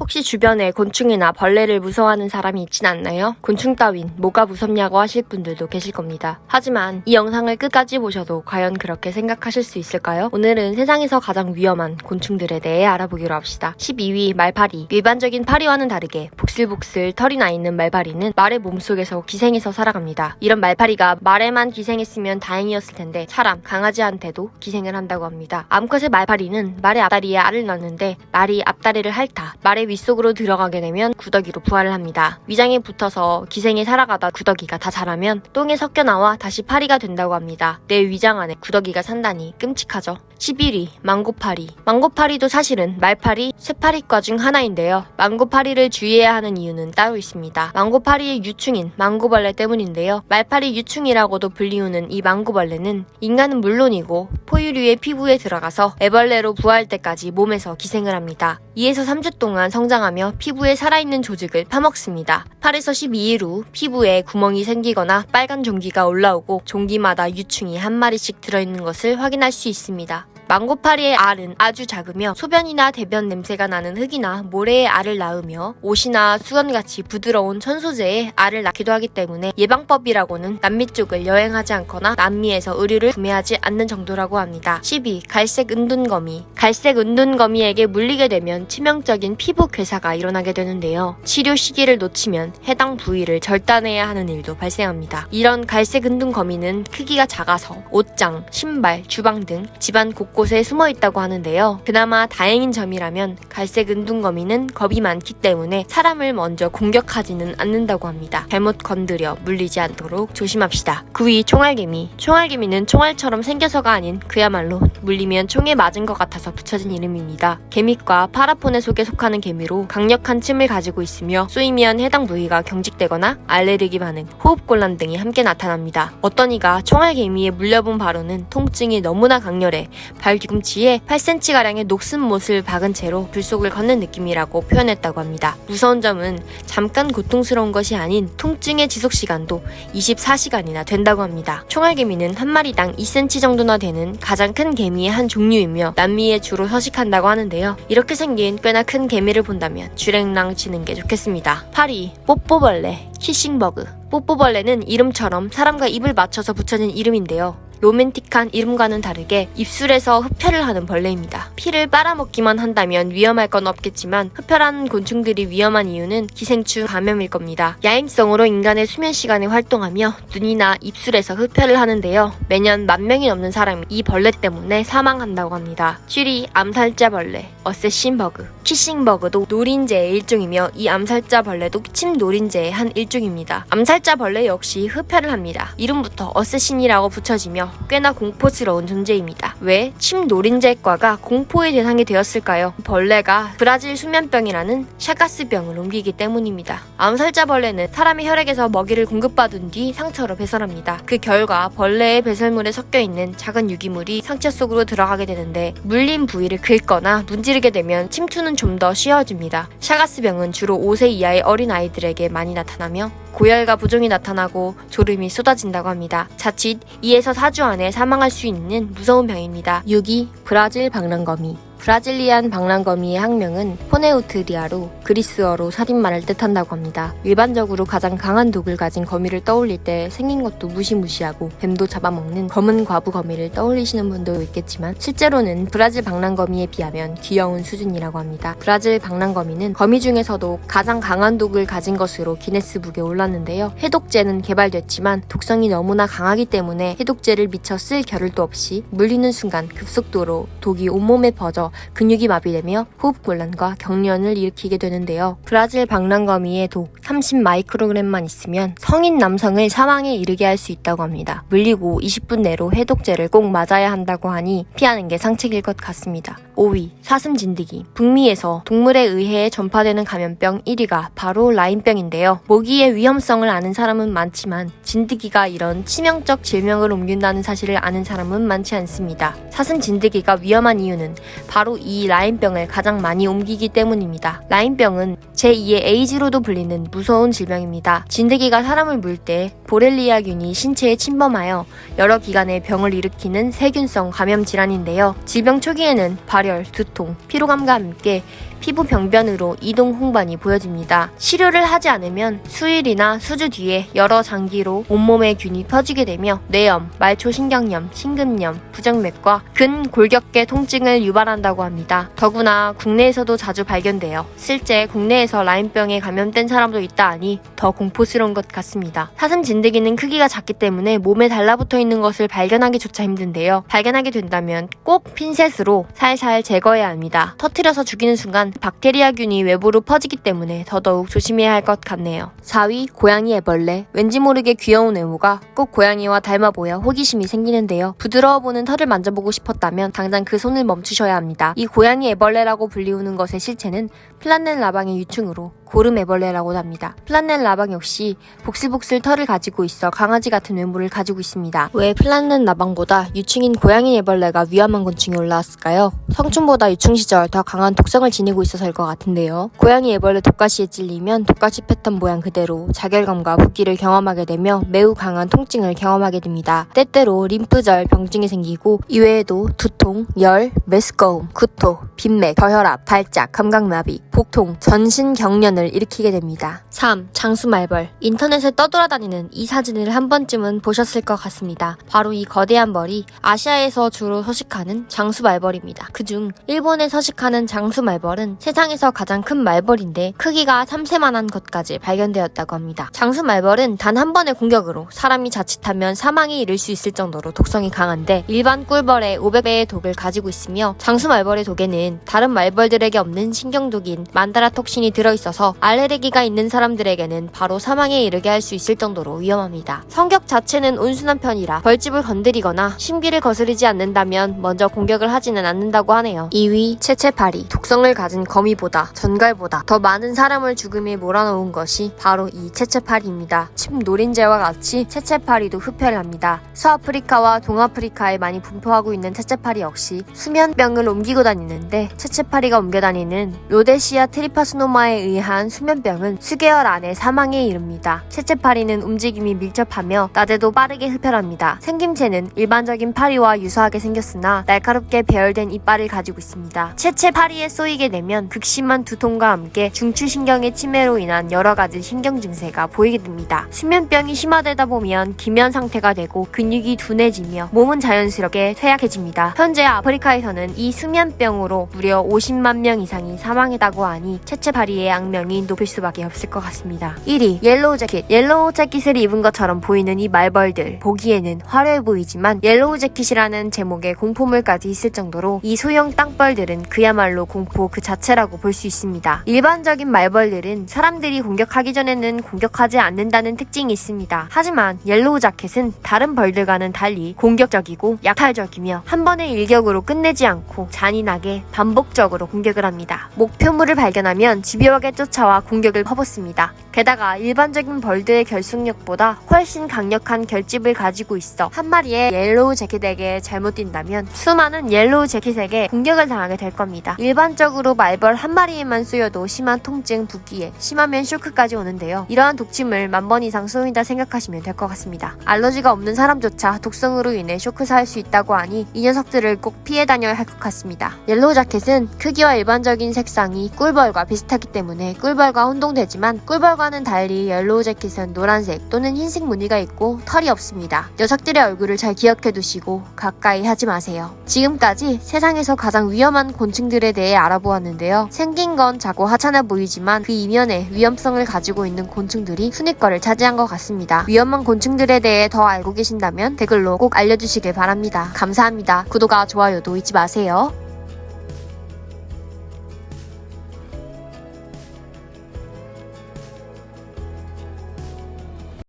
혹시 주변에 곤충이나 벌레를 무서워하는 사람이 있진 않나요? 곤충 따윈 뭐가 무섭냐고 하실 분들도 계실 겁니다. 하지만 이 영상을 끝까지 보셔도 과연 그렇게 생각하실 수 있을까요? 오늘은 세상에서 가장 위험한 곤충들에 대해 알아보기로 합시다. 12위 말파리. 일반적인 파리와는 다르게 복슬복슬 털이 나 있는 말파리는 말의 몸속에서 기생해서 살아갑니다. 이런 말파리가 말에만 기생했으면 다행이었을 텐데 사람, 강아지한테도 기생을 한다고 합니다. 암컷의 말파리는 말의 앞다리에 알을 낳는데 말이 앞다리를 핥아 말의 윗속으로 들어가게 되면 구더기로 부화를 합니다. 위장에 붙어서 기생에 살아가다 구더기가 다 자라면 똥에 섞여 나와 다시 파리가 된다고 합니다. 내 위장 안에 구더기가 산다니 끔찍하죠. 11위 망고파리. 망고파리도 사실은 말파리, 쇠파리과 중 하나인데요. 망고파리를 주의해야 하는 이유는 따로 있습니다. 망고파리의 유충인 망고벌레 때문인데요. 말파리 유충이라고도 불리우는 이 망고벌레는 인간은 물론이고 포유류의 피부에 들어가서 애벌레로 부화할 때까지 몸에서 기생을 합니다. 2에서 3주 동안 성장하며 피부에 살아있는 조직을 파먹습니다. 8에서 12일 후 피부에 구멍이 생기거나 빨간 종기가 올라오고 종기마다 유충이 한 마리씩 들어있는 것을 확인할 수 있습니다. 망고파리의 알은 아주 작으며 소변이나 대변 냄새가 나는 흙이나 모래에 알을 낳으며 옷이나 수건같이 부드러운 천소재에 알을 낳기도 하기 때문에 예방법이라고는 남미 쪽을 여행하지 않거나 남미에서 의류를 구매하지 않는 정도라고 합니다. 12. 갈색 은둔거미. 갈색 은둔거미에게 물리게 되면 치명적인 피부 괴사가 일어나게 되는데요. 치료 시기를 놓치면 해당 부위를 절단해야 하는 일도 발생합니다. 이런 갈색 은둔거미는 크기가 작아서 옷장, 신발, 주방 등 집안 곳곳에 숨어 있다고 하는데요. 그나마 다행인 점이라면 갈색 은둔거미는 겁이 많기 때문에 사람을 먼저 공격하지는 않는다고 합니다. 잘못 건드려 물리지 않도록 조심합시다. 9위 총알개미. 총알개미는 총알처럼 생겨서가 아닌 그야말로 물리면 총에 맞은 것 같아서 붙여진 이름입니다. 개미과 파라포네 속에 속하는 개미로 강력한 침을 가지고 있으며 쏘이면 해당 부위가 경직되거나 알레르기 반응, 호흡곤란 등이 함께 나타납니다. 어떤 이가 총알개미에 물려본 바로는 통증이 너무나 강렬해 발 뒤꿈치에 8cm가량의 녹슨 못을 박은 채로 불속을 걷는 느낌이라고 표현했다고 합니다. 무서운 점은 잠깐 고통스러운 것이 아닌 통증의 지속시간도 24시간이나 된다고 합니다. 총알개미는 한 마리당 2cm 정도나 되는 가장 큰 개미의 한 종류이며 남미에 주로 서식한다고 하는데요. 이렇게 생긴 꽤나 큰 개미를 본다면 주랭랑 치는 게 좋겠습니다. 8위 뽀뽀벌레, 키싱버그. 뽀뽀벌레는 이름처럼 사람과 입을 맞춰서 붙여진 이름인데요. 로맨틱한 이름과는 다르게 입술에서 흡혈을 하는 벌레입니다. 피를 빨아먹기만 한다면 위험할 건 없겠지만 흡혈하는 곤충들이 위험한 이유는 기생충 감염일 겁니다. 야행성으로 인간의 수면 시간에 활동하며 눈이나 입술에서 흡혈을 하는데요. 매년 10,000명이 넘는 사람이 이 벌레 때문에 사망한다고 합니다. 7위 암살자 벌레, 어쌔신버그. 키싱버그도 노린재의 일종이며 이 암살자 벌레도 침 노린재의 한 일종입니다. 암살자 벌레 역시 흡혈을 합니다. 이름부터 어쌔신이라고 붙여지며 꽤나 공포스러운 존재입니다. 왜 침 노린재과가 공포의 대상이 되었을까요? 벌레가 브라질 수면병이라는 샤가스병을 옮기기 때문입니다. 암살자 벌레는 사람의 혈액에서 먹이를 공급받은 뒤 상처로 배설합니다. 그 결과 벌레의 배설물에 섞여있는 작은 유기물이 상처 속으로 들어가게 되는데 물린 부위를 긁거나 문지르게 되면 침투는 좀 더 쉬워집니다. 샤가스병은 주로 5세 이하의 어린 아이들에게 많이 나타나며 고열과 부종이 나타나고 졸음이 쏟아진다고 합니다. 자칫 2에서 4주 안에 사망할 수 있는 무서운 병입니다. 6위 브라질 방랑거미. 브라질리안 방랑거미의 학명은 포네우트리아로 그리스어로 살인마를 뜻한다고 합니다. 일반적으로 가장 강한 독을 가진 거미를 떠올릴 때 생긴 것도 무시무시하고 뱀도 잡아먹는 검은 과부 거미를 떠올리시는 분도 있겠지만 실제로는 브라질 방랑거미에 비하면 귀여운 수준이라고 합니다. 브라질 방랑거미는 거미 중에서도 가장 강한 독을 가진 것으로 기네스북에 올랐는데요. 해독제는 개발됐지만 독성이 너무나 강하기 때문에 해독제를 미처 쓸 겨를도 없이 물리는 순간 급속도로 독이 온몸에 퍼져 근육이 마비되며 호흡곤란과 경련을 일으키게 되는데요. 브라질 방랑거미의 독 30마이크로그램만 있으면 성인 남성을 사망에 이르게 할 수 있다고 합니다. 물리고 20분 내로 해독제를 꼭 맞아야 한다고 하니 피하는 게 상책일 것 같습니다. 5위 사슴진드기. 북미에서 동물에 의해 전파되는 감염병 1위가 바로 라임병인데요. 모기의 위험성을 아는 사람은 많지만 진드기가 이런 치명적 질병을 옮긴다는 사실을 아는 사람은 많지 않습니다. 사슴진드기가 위험한 이유는 바로 이 라임병을 가장 많이 옮기기 때문입니다. 라임병은 제2의 에이즈로도 불리는 무서운 질병입니다. 진드기가 사람을 물 때 보렐리아균이 신체에 침범하여 여러 기관의 병을 일으키는 세균성 감염 질환인데요. 질병 초기에는 발열, 두통, 피로감과 함께 피부 병변으로 이동 홍반이 보여집니다. 치료를 하지 않으면 수일이나 수주 뒤에 여러 장기로 온몸에 균이 퍼지게 되며 뇌염, 말초신경염, 심근염, 부정맥과 근골격계 통증을 유발한다고 합니다. 더구나 국내에서도 자주 발견되어 실제 국내에서 라인병에 감염된 사람도 있다 하니 더 공포스러운 것 같습니다. 사슴 진드기는 크기가 작기 때문에 몸에 달라붙어 있는 것을 발견하기조차 힘든데요. 발견하게 된다면 꼭 핀셋으로 살살 제거해야 합니다. 터트려서 죽이는 순간 박테리아균이 외부로 퍼지기 때문에 더더욱 조심해야 할 것 같네요. 4위 고양이 애벌레. 왠지 모르게 귀여운 외모가 꼭 고양이와 닮아 보여 호기심이 생기는데요. 부드러워 보는 털을 만져보고 싶었다면 당장 그 손을 멈추셔야 합니다. 이 고양이 애벌레라고 불리우는 것의 실체는 플란넬 라방의 유충으로 고름 애벌레라고 합니다. 플란넬 라방 역시 복슬복슬 털을 가지고 있어 강아지 같은 외모를 가지고 있습니다. 왜 플란넬 라방보다 유충인 고양이 애벌레가 위험한 곤충이 올라왔을까요? 성충보다 유충 시절 더 강한 독성을 지니고 있어서일 것 같은데요. 고양이 애벌레 독가시에 찔리면 독가시 패턴 모양 그대로 자결감과 붓기를 경험하게 되며 매우 강한 통증을 경험하게 됩니다. 때때로 림프절 병증이 생기고 이외에도 두통, 열, 메스꺼움, 구토, 빈맥, 저혈압, 발작, 감각마비, 복통, 전신 경련을 일으키게 됩니다. 3. 장수말벌. 인터넷에 떠돌아다니는 이 사진을 한 번쯤은 보셨을 것 같습니다. 바로 이 거대한 벌이 아시아에서 주로 서식하는 장수말벌입니다. 그중 일본에 서식하는 장수말벌은 세상에서 가장 큰 말벌인데 크기가 3세만한 것까지 발견되었다고 합니다. 장수말벌은 단 한 번의 공격으로 사람이 자칫하면 사망에 이를 수 있을 정도로 독성이 강한데 일반 꿀벌의 500배의 독을 가지고 있으며 장수말벌의 독에는 다른 말벌들에게 없는 신경독인 만다라톡신이 들어있어서 알레르기가 있는 사람들에게는 바로 사망에 이르게 할 수 있을 정도로 위험합니다. 성격 자체는 온순한 편이라 벌집을 건드리거나 심기를 거스르지 않는다면 먼저 공격을 하지는 않는다고 하네요. 2위 채채파리. 독성을 가진 거미보다 전갈보다 더 많은 사람을 죽음에 몰아넣은 것이 바로 이 채채파리입니다. 침 노린재와 같이 채채파리도 흡혈을 합니다. 서아프리카와 동아프리카에 많이 분포하고 있는 채채파리 역시 수면병을 옮기고 다니는데 채채파리가 옮겨 다니는 로데시아 트리파스노마에 의한 수면병은 수개월 안에 사망에 이릅니다. 채채파리는 움직임이 밀접하며 낮에도 빠르게 흡혈합니다. 생김새는 일반적인 파리와 유사하게 생겼으나 날카롭게 배열된 이빨을 가지고 있습니다. 채채파리에 쏘이게 되면 극심한 두통과 함께 중추신경의 침해로 인한 여러 가지 신경 증세가 보이게 됩니다. 수면병이 심화되다 보면 기면 상태가 되고 근육이 둔해지며 몸은 자연스럽게 쇠약해집니다. 현재 아프리카에서는 이 수면병으로 무려 50만 명 이상이 사망했다고 하니 채채파리의 악명이 높을 수밖에 없을 것 같습니다. 1위 옐로우 재킷. 옐로우 재킷을 입은 것처럼 보이는 이 말벌들, 보기에는 화려해 보이지만 옐로우 재킷이라는 제목의 공포물까지 있을 정도로 이 소형 땅벌들은 그야말로 공포 그 자체라고 볼 수 있습니다. 일반적인 말벌들은 사람들이 공격하기 전에는 공격하지 않는다는 특징이 있습니다. 하지만 옐로우 자켓은 다른 벌들과는 달리 공격적이고 약탈적이며 한 번의 일격으로 끝내지 않고 잔인하게 반복적으로 공격을 합니다. 목표물을 발견하면 집요하게 쫓아와 공격을 퍼붓습니다. 게다가 일반적인 벌들의 결속력보다 훨씬 강력한 결집을 가지고 있어 한 마리의 옐로우 재킷에게 잘못 뛴다면 수많은 옐로우 재킷에게 공격을 당하게 될 겁니다. 일반적으로 말벌 한 마리에만 쏘여도 심한 통증, 붓기에 심하면 쇼크까지 오는데요. 이러한 독침을 10,000번 이상 쏘인다 생각하시면 될 것 같습니다. 알러지가 없는 사람조차 독성으로 인해 쇼크사할 수 있다고 하니 이 녀석들을 꼭 피해 다녀야 할 것 같습니다. 옐로우 자켓은 크기와 일반적인 색상이 꿀벌과 비슷하기 때문에 꿀벌과 혼동되지만 꿀벌과는 달리 옐로우 재킷은 노란색 또는 흰색 무늬가 있고 털이 없습니다. 녀석들의 얼굴을 잘 기억해 두시고 가까이 하지 마세요. 지금까지 세상에서 가장 위험한 곤충들에 대해 알아보았는데요. 생긴 건 작고 하찮아 보이지만 그 이면에 위험성을 가지고 있는 곤충들이 순위권을 차지한 것 같습니다. 위험한 곤충들에 대해 더 알고 계신다면 댓글로 꼭 알려주시길 바랍니다. 감사합니다. 구독과 좋아요도 잊지 마세요.